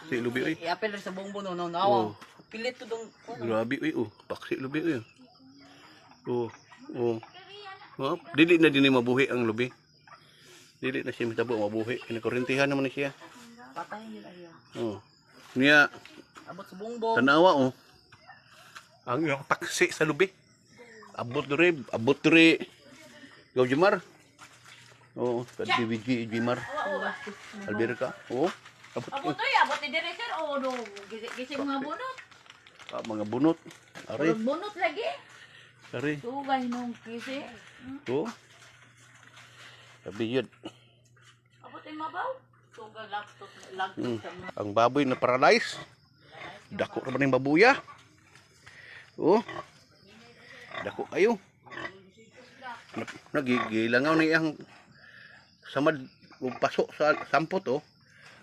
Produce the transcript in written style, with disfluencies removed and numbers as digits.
paksi lubi oy. I-apel rin sa bongbong no nawa. Oh. Pilit to dong. Grabe oy oh, paksi lubi oy. Oh. Oh. Oh, dili na din mabuhi ang lubi. Dili na siya mitabo mabuhi. Kinakurentihan naman na siya. Patay yun ayo. Oh. Niya Abot sa bongbong. tanawa oh. Ang iyong paksi sa lubi. Abot diri. Gaw Jimar. Oh, sa DVG Jimar. Alberca. Oh. Abot to abot ni director o no gisi mga bunot. Mga bunot. Ari, Bunot lagi. ari. Tugay nung kisi. Oh. Sabi yun. Abot ay mabaw. Tugay laptop sa mga. Ang baboy na paralyze. Dako naman yung babuya. Oh. Dako kayo. Nagigilangaw na iyang samad o pasok sa sampot oh.